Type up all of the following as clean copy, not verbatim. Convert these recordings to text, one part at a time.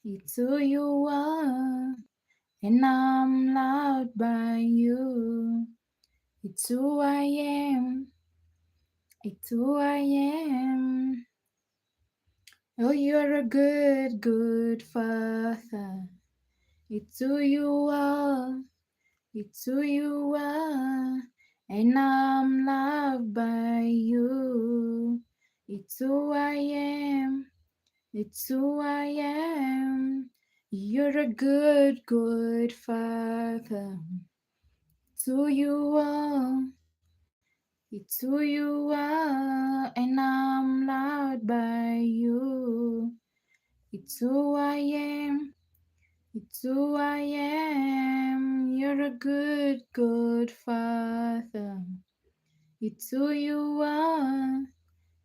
It's who you are, and I'm loved by you. It's who I am, it's who I am. Oh, you're a good, good Father. It's who you are, it's who you are, and I'm loved by you. It's who I am, it's who I am. You're a good, good Father. It's who you are, it's who you are, and I'm loved by you. It's who I am, it's who I am. You're a good, good Father. It's who you are,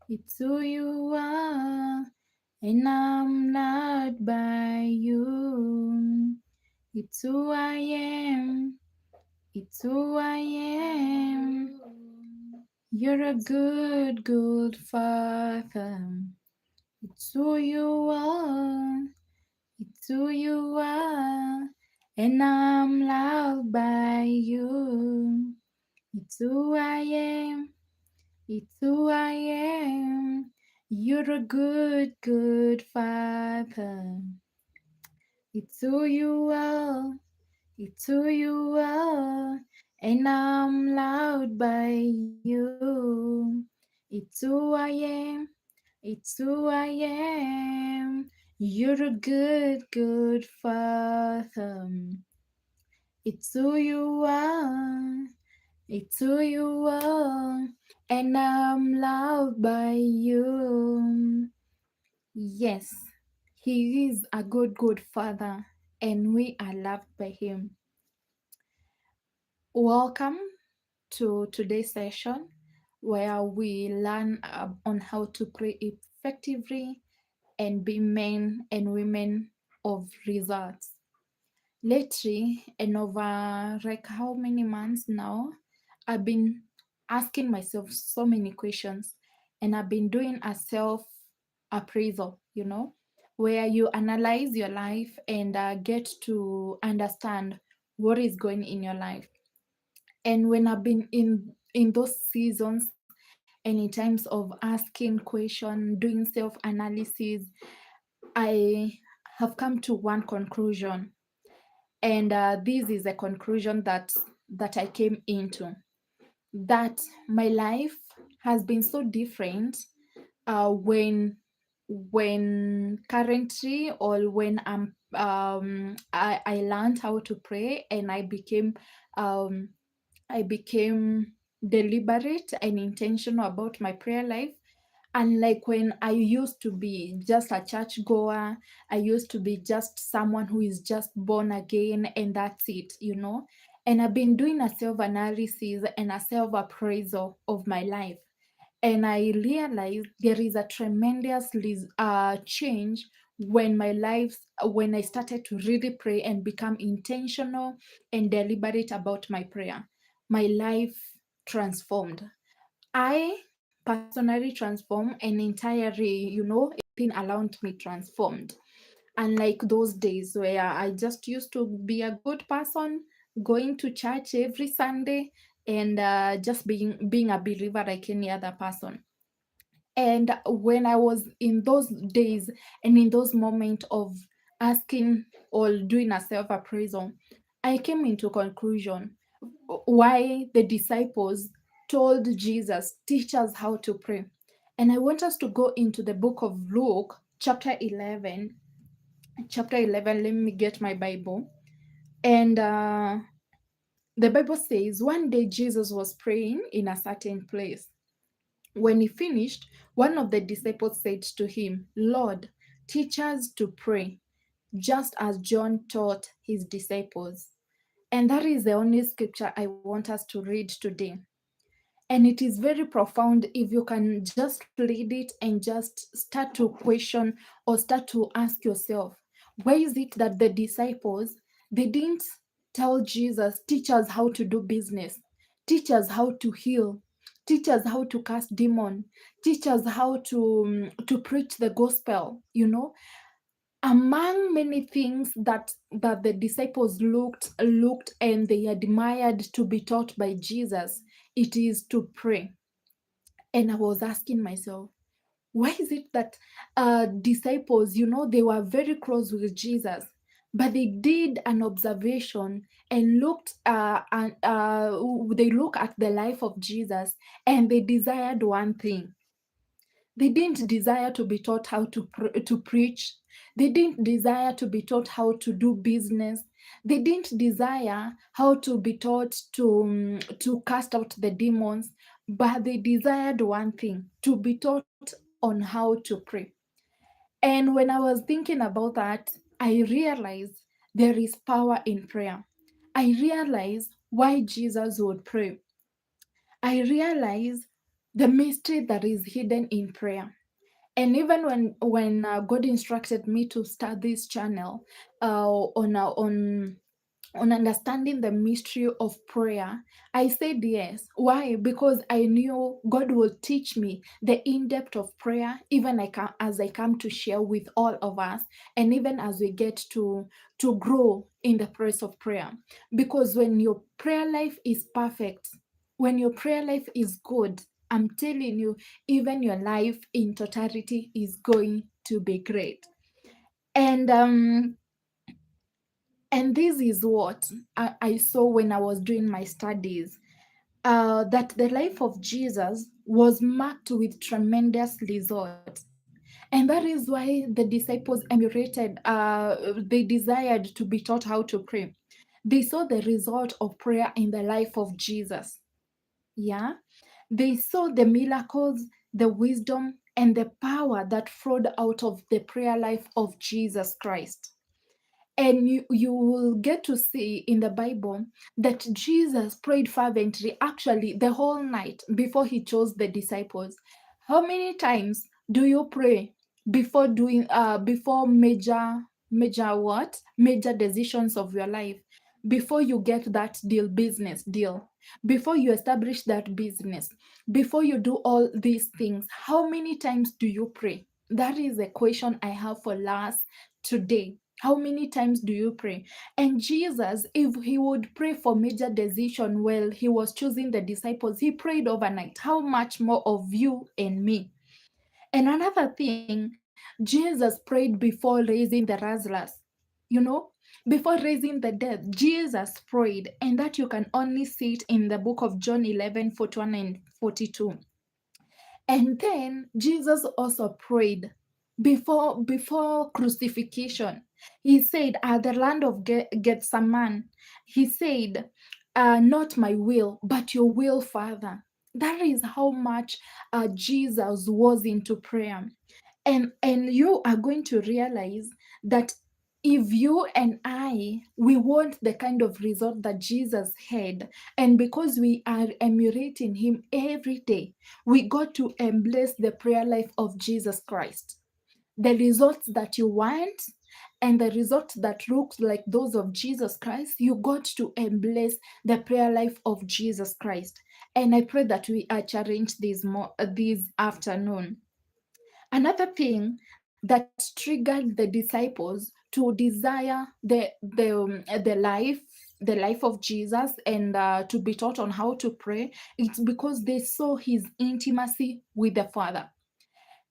it's who you are, and I'm loved by you. It's who I am, it's who I am. You're a good, good Father. It's who you are, it's who you are, and I'm loved by you. It's who I am, it's who I am. You're a good, good Father. It's who you are, it's who you are, and I'm loved by you. It's who I am, it's who I am. You're a good, good Father. It's who you are, it's who you are, and I'm loved by you. Yes, He is a good, good Father, and we are loved by Him. Welcome to today's session where we learn on how to pray effectively and be men and women of results. Lately, and over like how many months now, I've been asking myself so many questions, and I've been doing a self appraisal, where you analyze your life and get to understand what is going in your life. And when I've been in those seasons and in times of asking question, doing self analysis, I have come to one conclusion, and this is a conclusion that I came into, that my life has been so different when currently, or when I learned how to pray, and um I became deliberate and intentional about my prayer life. Unlike when I used to be just a church goer, I used to be just someone who is just born again and that's it. And I've been doing a self analysis and a self appraisal of my life. And I realized there is a tremendous change when I started to really pray and become intentional and deliberate about my prayer. My life transformed. I personally transformed, and entirely, everything around me transformed. Unlike those days where I just used to be a good person, going to church every Sunday, and just being a believer like any other person. And when I was in those days and in those moments of asking or doing a self appraisal, I came into conclusion why the disciples told Jesus, teach us how to pray. And I want us to go into the book of Luke, chapter 11. Chapter 11, let me get my Bible. And the Bible says, one day Jesus was praying in a certain place. When he finished, one of the disciples said to him, Lord, teach us to pray, just as John taught his disciples. And that is the only scripture I want us to read today. And it is very profound if you can just read it and just start to question or start to ask yourself, why is it that the disciples, they didn't tell Jesus, teach us how to do business, teach us how to heal, teach us how to cast demon, teach us how to preach the gospel. Among many things that the disciples looked and they admired to be taught by Jesus, it is to pray. And I was asking myself, why is it that disciples, they were very close with Jesus, but they did an observation and they look at the life of Jesus, and they desired one thing. They didn't desire to be taught how to preach. They didn't desire to be taught how to do business. They didn't desire how to be taught to cast out the demons, but they desired one thing, to be taught on how to pray. And when I was thinking about that, I realized there is power in prayer. I realized why Jesus would pray. I realized the mystery that is hidden in prayer. And even when God instructed me to start this channel on understanding the mystery of prayer, I said yes. Why? Because I knew God will teach me the in-depth of prayer, even as I come to share with all of us, and even as we get to grow in the praise of prayer. Because when your prayer life is perfect, when your prayer life is good, I'm telling you, even your life in totality is going to be great. And and this is what I saw when I was doing my studies, that the life of Jesus was marked with tremendous results. And that is why the disciples emulated, they desired to be taught how to pray. They saw the result of prayer in the life of Jesus. Yeah. They saw the miracles, the wisdom, and the power that flowed out of the prayer life of Jesus Christ. And you will get to see in the Bible that Jesus prayed fervently, actually, the whole night before he chose the disciples. How many times do you pray before major decisions of your life, before you get that business deal, before you establish that business, before you do all these things? How many times do you pray? That is a question I have for us today. How many times do you pray? And Jesus, if he would pray for major decision while he was choosing the disciples, he prayed overnight. How much more of you and me? And another thing, Jesus prayed before raising the Lazarus. You know, before raising the dead, Jesus prayed, and that you can only see it in the book of John 11:41 and 42. And then Jesus also prayed before crucifixion. He said, at the land of Gethsemane, he said, not my will, but your will, Father. That is how much Jesus was into prayer. And you are going to realize that if you and I, we want the kind of result that Jesus had, and because we are emulating him every day, we got to embrace the prayer life of Jesus Christ. The results that you want and the results that looks like those of Jesus Christ, you got to embrace the prayer life of Jesus Christ. And I pray that we are challenged this afternoon. Another thing that triggered the disciples to desire the life of Jesus, and to be taught on how to pray, it's because they saw his intimacy with the Father.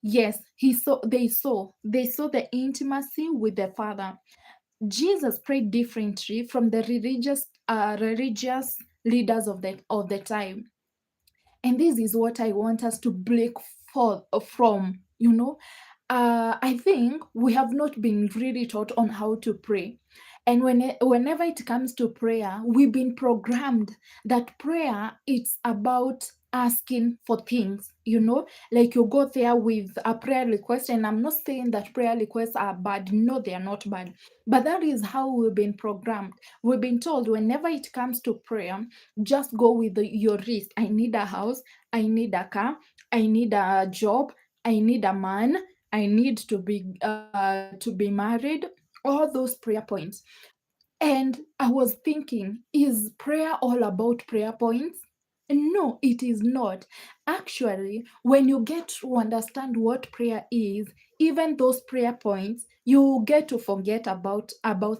Yes, they saw the intimacy with the Father. Jesus prayed differently from the religious leaders of the time. And this is what I want us to break forth from. I think we have not been really taught on how to pray. And whenever it comes to prayer, we've been programmed that prayer, it's about asking for things, like you go there with a prayer request. And I'm not saying that prayer requests are bad. No, they are not bad. But that is how we've been programmed. We've been told whenever it comes to prayer, just go with your risk. I need a house, I need a car, I need a job, I need a man, I need to be married. All those prayer points. And I was thinking, is prayer all about prayer points? No, it is not. Actually, when you get to understand what prayer is, even those prayer points, you get to forget about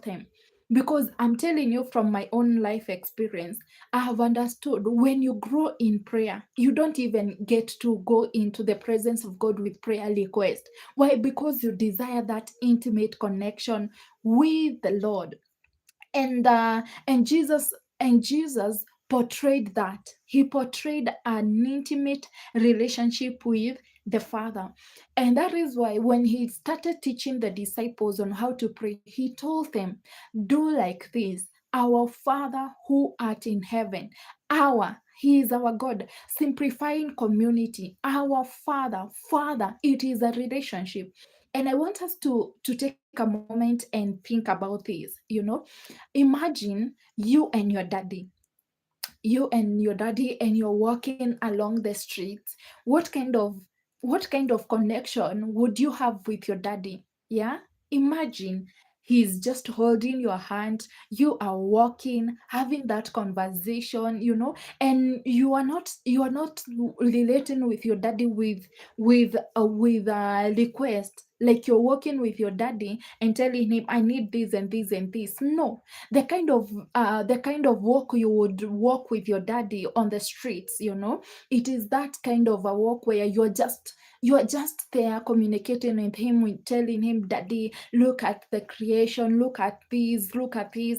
them. Because I'm telling you from my own life experience, I have understood when you grow in prayer, you don't even get to go into the presence of God with prayer request. Why? Because you desire that intimate connection with the Lord. And Jesus portrayed that. He portrayed an intimate relationship with the Father. And that is why when he started teaching the disciples on how to pray, he told them, do like this: Our Father who art in heaven. He is our God. Simplifying community. Our Father, it is a relationship. And I want us to take a moment and think about this. Imagine you and your daddy and you're walking along the streets. What kind of connection would you have with your daddy? Yeah, imagine he's just holding your hand, you are walking, having that conversation, and you are not relating with your daddy with a request, like you're walking with your daddy and telling him, I need this and this and this. No, the kind of walk you would walk with your daddy on the streets. It is that kind of a walk where you are just there communicating with him, with telling him, Daddy, look at the creation, look at this,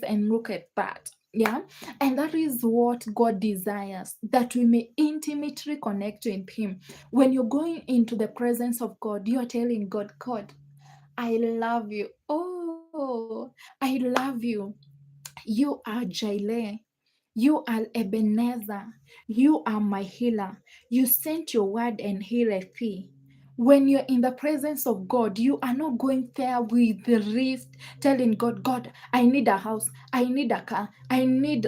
and look at that. Yeah. And that is what God desires, that we may intimately connect with him. When you're going into the presence of God, you are telling God, God, I love you. Oh, I love you. You are Jaile. You are Ebenezer. You are my healer. You sent your word and healed thee. When you're in the presence of God, you are not going there with the wrist telling God, God, I need a house, I need a car, I need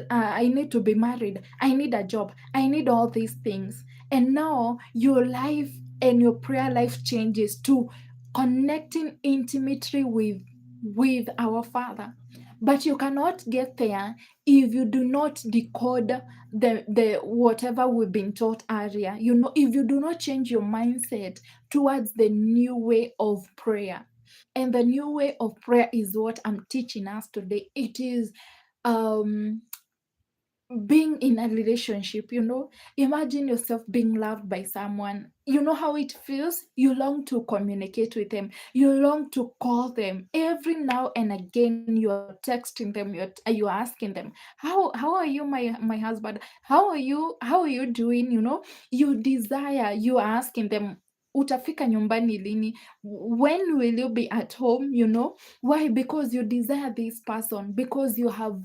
to be married, I need a job, I need all these things. And now your life and your prayer life changes to connecting intimately with our Father. But you cannot get there if you do not decode the whatever we've been taught earlier. If you do not change your mindset towards the new way of prayer. And the new way of prayer is what I'm teaching us today. It is um being in a relationship. Imagine yourself being loved by someone. You know how it feels. You long to communicate with them, you long to call them every now and again. You're texting them, you're asking them, how are you, my husband? How are you doing? You desire, you are asking them, utafika nyumbani lini? When will you be at home? Why? Because you desire this person, because you have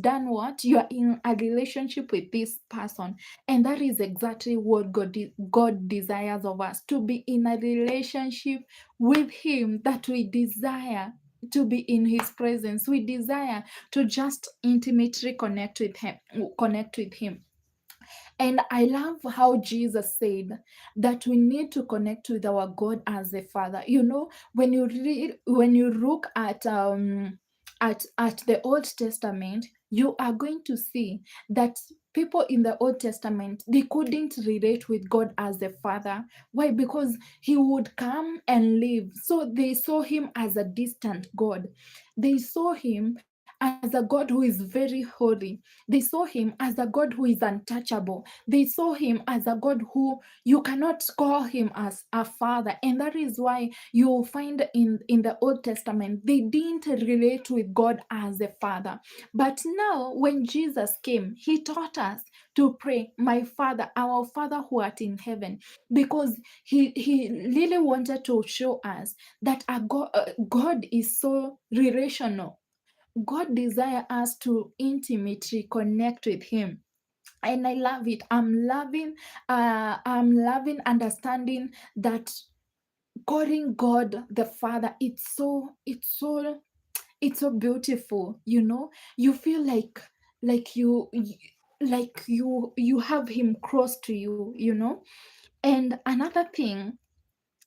done what? You are in a relationship with this person. And that is exactly what God desires of us, to be in a relationship with him, that we desire to be in his presence. We desire to just intimately connect with him. And I love how Jesus said that we need to connect with our God as a Father. When you look at the Old Testament, you are going to see that people in the Old Testament, they couldn't relate with God as a Father. Why? Because he would come and live. So they saw him as a distant God. They saw him as a God who is very holy. They saw him as a God who is untouchable. They saw him as a God who you cannot call him as a father. And that is why you find in the Old Testament, they didn't relate with God as a father. But now, when Jesus came, he taught us to pray, My Father, our Father who art in heaven, because he really wanted to show us that God is so relational. God desires us to intimately connect with him. And I love it. I'm loving understanding that calling God the Father, it's so beautiful. You feel like you have him close to you. And another thing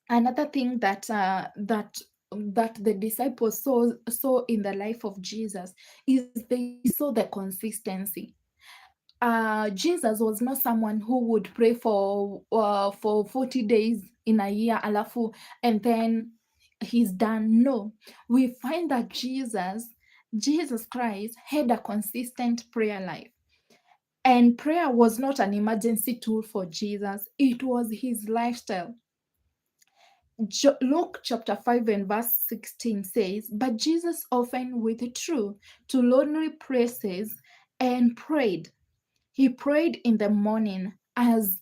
that the disciples saw in the life of Jesus is they saw the consistency. Jesus was not someone who would pray for 40 days in a year, alafu, and then he's done. No, we find that Jesus Christ had a consistent prayer life. And prayer was not an emergency tool for Jesus, it was his lifestyle. Luke chapter 5 and verse 16 says, "But Jesus often withdrew to lonely places and prayed. He prayed in the morning, as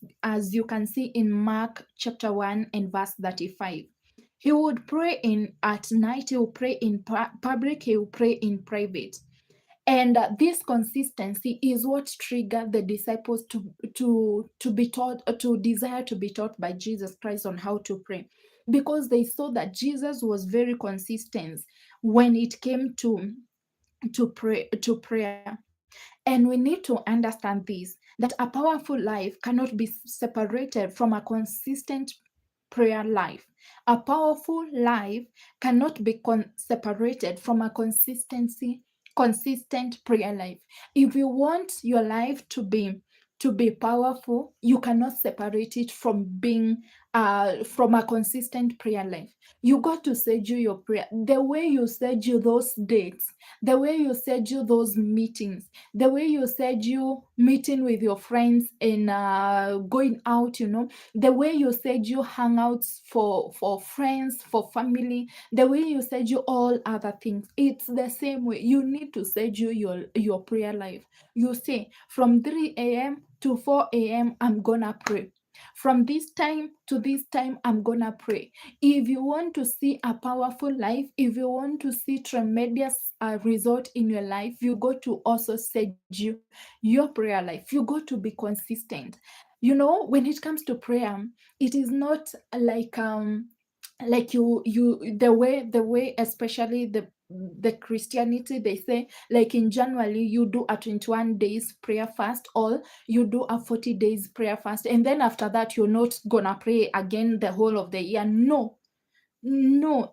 you can see in Mark chapter 1 and verse 35. He would pray in at night, he would pray in public, he would pray in private. And this consistency is what triggered the disciples to be taught, to desire to be taught by Jesus Christ on how to pray, because they saw that Jesus was very consistent when it came to prayer. And we need to understand this, that a powerful life cannot be separated from a consistent prayer life. A powerful life cannot be separated from a consistent prayer life. If you want your life to be powerful, you cannot separate it from a consistent prayer life. You got to schedule your prayer. The way you schedule those dates, the way you schedule those meetings, the way you schedule meeting with your friends and going out, the way you schedule hangouts for friends, for family, the way you schedule all other things, it's the same way. You need to schedule your prayer life. You say, from 3 a.m. to 4 a.m. I'm gonna pray. From this time to this time, I'm gonna pray. If you want to see a powerful life, if you want to see tremendous result in your life, you got to also schedule your prayer life. You got to be consistent. When it comes to prayer, it is not like you the way especially the Christianity, they say, like in January you do a 21 days prayer fast, or you do a 40 days prayer fast, and then after that you're not gonna pray again the whole of the year. No,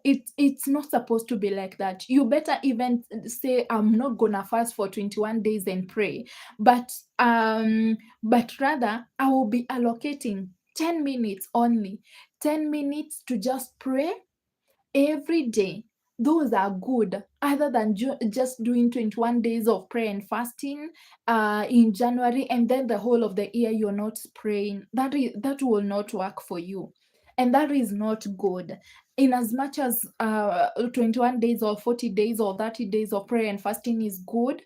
it's not supposed to be like that. You better even say, I'm not gonna fast for 21 days and pray, but rather I will be allocating 10 minutes only, 10 minutes to just pray every day. Those are good, other than just doing 21 days of prayer and fasting in January, and then the whole of the year you're not praying. That will not work for you, and that is not good. In as much as 21 days or 40 days or 30 days of prayer and fasting is good,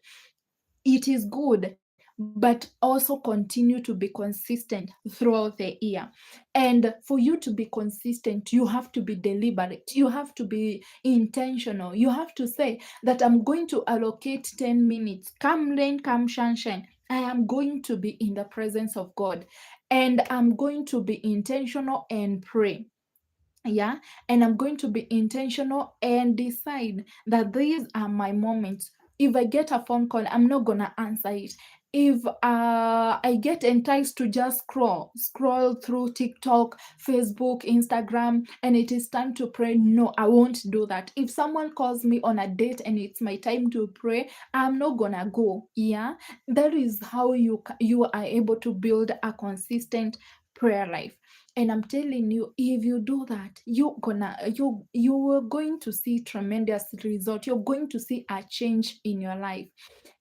it is good, but also continue to be consistent throughout the year. And for you to be consistent, you have to be deliberate, you have to be intentional. You have to say that I'm going to allocate 10 minutes, come rain, come sunshine, I am going to be in the presence of God, and I'm going to be intentional and pray. Yeah, and I'm going to be intentional and decide that these are my moments. If I get a phone call, I'm not gonna answer it. If I get enticed to just scroll through TikTok, Facebook, Instagram, and it is time to pray, no, I won't do that. If someone calls me on a date and it's my time to pray, I'm not gonna go. Yeah, that is how you are able to build a consistent prayer life. And I'm telling you, if you do that, you are going to see tremendous result. You're going to see a change in your life.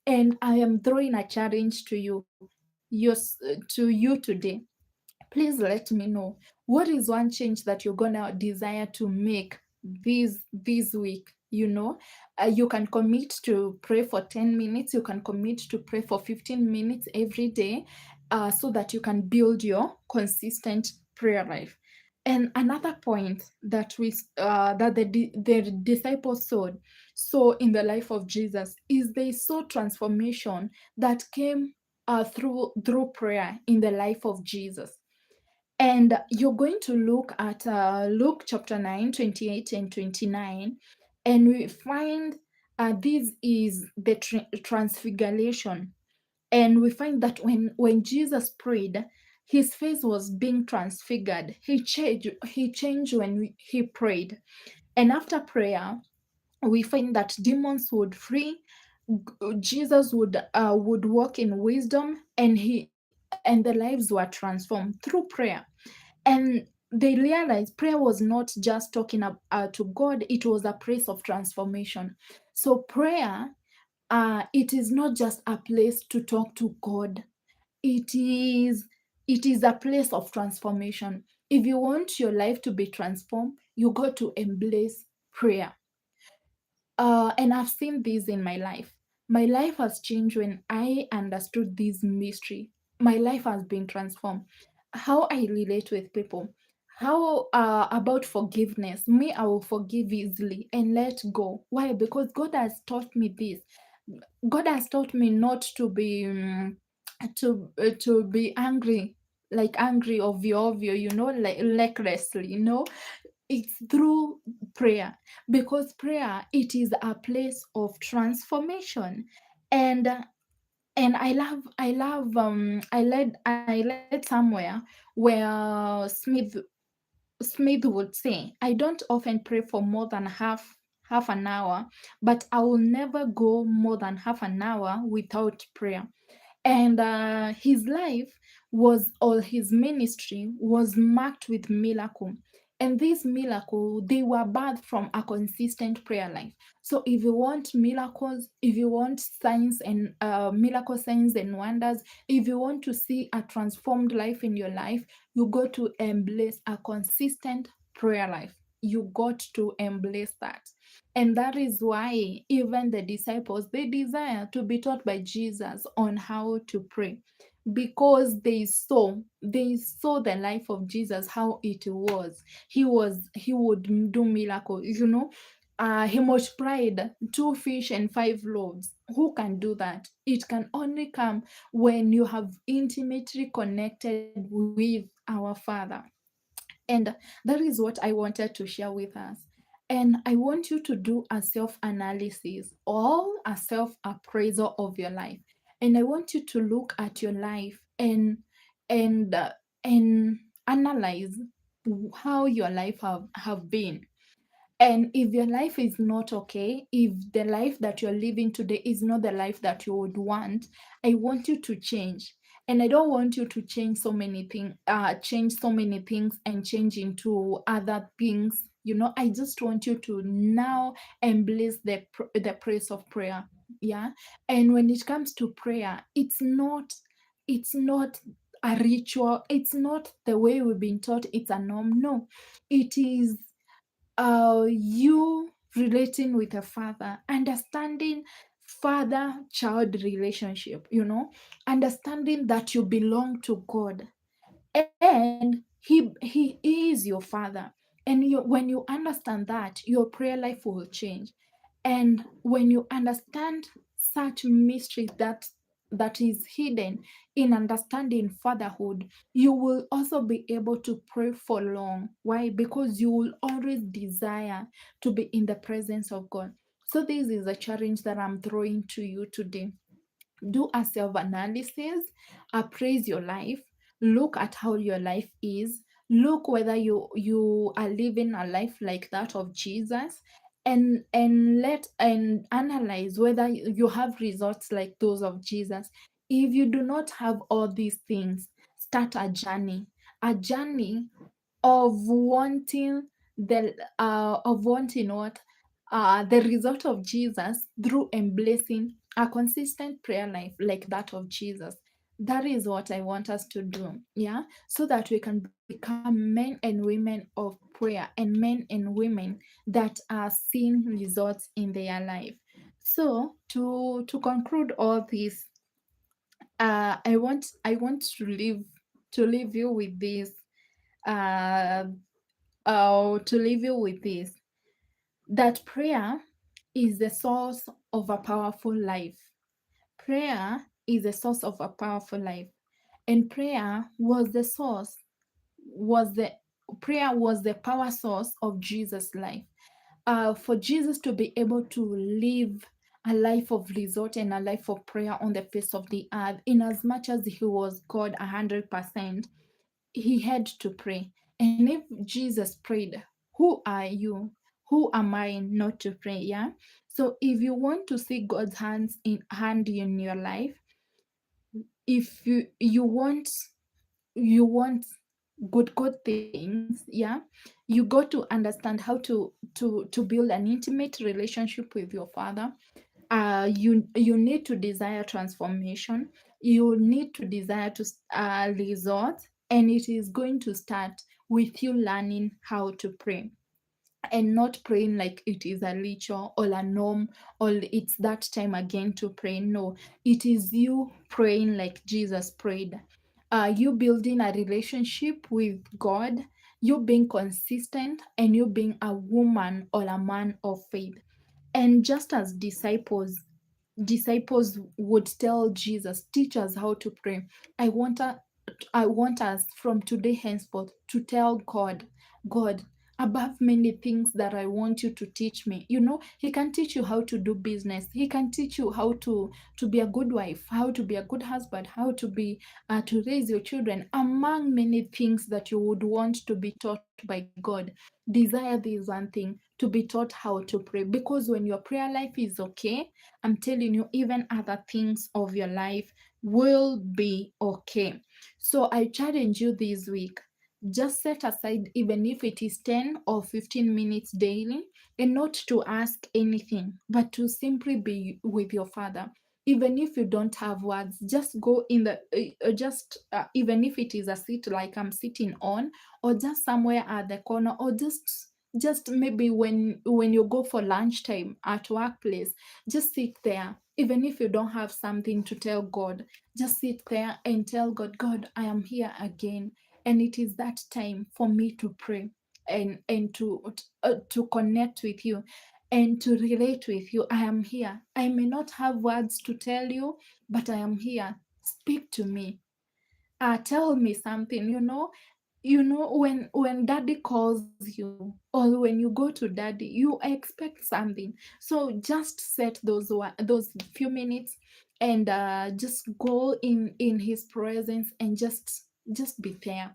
And I am throwing a challenge to you today. Please let me know, what is one change that you're gonna desire to make this week. You can commit to pray for 10 minutes, you can commit to pray for 15 minutes every day, so that you can build your consistent prayer life. And another point that the disciples saw in the life of Jesus is they saw transformation that came through prayer in the life of Jesus. And you're going to look at Luke chapter 9, 28 and 29, and we find this is the transfiguration. And we find that when Jesus prayed, his face was being transfigured. He changed when he prayed. And after prayer, we find that demons would flee, Jesus would walk in wisdom, and the lives were transformed through prayer. And they realized prayer was not just talking to God; it was a place of transformation. So prayer, it is not just a place to talk to God. It is it is a place of transformation. If you want your life to be transformed, you got to embrace prayer. And I've seen this in my life. My life has changed when I understood this mystery. My life has been transformed. How I relate with people. How about forgiveness? Me, I will forgive easily and let go. Why? Because God has taught me this. God has taught me not to be to be angry, like angry ovyo, like recklessly, it's through prayer, because prayer, it is a place of transformation. And and i love i love um i led i led somewhere where Smith would say, I don't often pray for more than half an hour, but I will never go more than half an hour without prayer. And his life was, or his ministry was marked with miracle. And these miracle, they were birthed from a consistent prayer life. So if you want miracles, if you want signs and miracle signs and wonders, if you want to see a transformed life in your life, you got to embrace a consistent prayer life. You got to embrace that. And that is why even the disciples, they desire to be taught by Jesus on how to pray, because they saw the life of Jesus, how it was. He would do miracles, he multiplied 2 fish and 5 loaves. Who can do that? It can only come when you have intimately connected with our Father. And that is what I wanted to share with us. And I want you to do a self analysis or a self appraisal of your life. And I want you to look at your life and and analyze how your life have been. And if your life is not okay, if the life that you're living today is not the life that you would want, I want you to change. And I don't want you to change so many things and change into other things. I just want you to now embrace the praise of prayer. Yeah. And when it comes to prayer, it's not a ritual. It's not the way we've been taught. It's a norm. No, it is you relating with a father, understanding father child relationship, understanding that you belong to God, and he is your father. And when you understand that, your prayer life will change. And when you understand such mystery that is hidden in understanding fatherhood, you will also be able to pray for long. Why? Because you will always desire to be in the presence of God. So this is a challenge that I'm throwing to you today. Do a self analysis, appraise your life, look at how your life is, look whether you are living a life like that of Jesus, and analyze whether you have results like those of Jesus. If you do not have all these things, start a journey of wanting what the result of Jesus through embracing a consistent prayer life like that of Jesus. That is what I want us to do, yeah, so that we can become men and women of prayer, and men and women that are seeing results in their life. So to conclude all this, I want to leave you with this uh, to leave you with this, that prayer is the source of a powerful life. Prayer is the source of a powerful life. And was the prayer was the power source of Jesus' life. For Jesus to be able to live a life of resort and a life of prayer on the face of the earth, in as much as he was God 100%, he had to pray. And if Jesus prayed, who are you? Who am I not to pray? Yeah. So if you want to see God's hand in your life, if you want good things, yeah, you got to understand how to build an intimate relationship with your Father. You need to desire transformation. You need to desire to resort, and it is going to start with you learning how to pray, and not praying like it is a ritual or a norm, or it's that time again to pray. No, it is you praying like Jesus prayed. You building a relationship with God, you being consistent, and you being a woman or a man of faith. And just as disciples would tell Jesus, teach us how to pray. I want us, I want us from today henceforth to tell God, God, above many things that I want you to teach me. You know, He can teach you how to do business. He can teach you how to be a good wife, how to be a good husband, how to be to raise your children, among many things that you would want to be taught by God. Desire this one thing, to be taught how to pray, because when your prayer life is okay, I'm telling you, even other things of your life will be okay. So I challenge you this week. Just set aside, even if it is 10 or 15 minutes daily, and not to ask anything, but to simply be with your Father. Even if you don't have words, just go in the, even if it is a seat like I'm sitting on, or just somewhere at the corner, or just maybe when you go for lunchtime at workplace, just sit there. Even if you don't have something to tell God, just sit there and tell God, God, I am here again. And it is that time for me to pray, and to connect with you, and to relate with you. I am here. I may not have words to tell you, but I am here. Speak to me. Tell me something. When daddy calls you, or when you go to daddy, you expect something. So just set those few minutes, and just go in his presence, and just be there.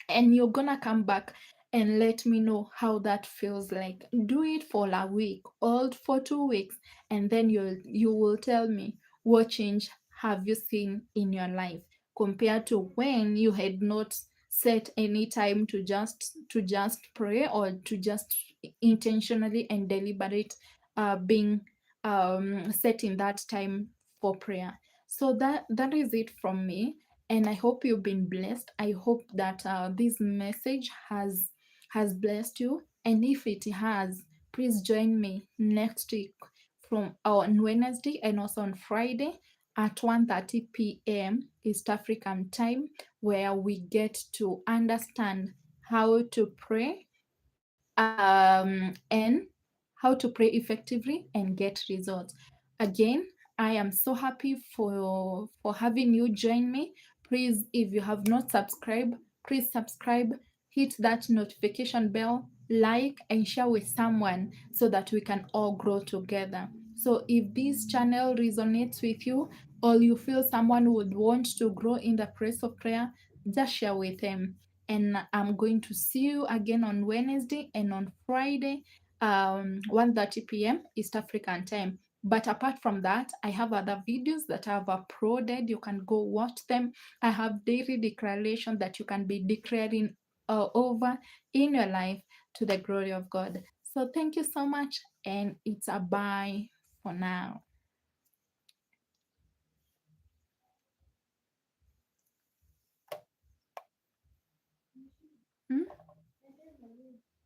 And you're gonna come back and let me know how that feels like. Do it for a week or for 2 weeks, and then you will tell me what change have you seen in your life, compared to when you had not set any time to just pray, or to just intentionally and deliberate being setting that time for prayer. So that is it from me, and I hope you've been blessed. I hope that this message has blessed you, and if it has, please join me next week from on Wednesday and also on Friday at 1:30 p.m. East African time, where we get to understand how to pray, and how to pray effectively and get results. Again, I am so happy for having you join me. Please, if you have not subscribed, please subscribe, hit that notification bell, like, and share with someone, so that we can all grow together. So if this channel resonates with you, or you feel someone would want to grow in the place of prayer, just share with them. And I'm going to see you again on Wednesday and on Friday, 1:30 p.m. East African time. But apart from that, I have other videos that I've uploaded. You can go watch them. I have daily declaration that you can be declaring over in your life, to the glory of God. So thank you so much, and it's a bye for now. Hmm?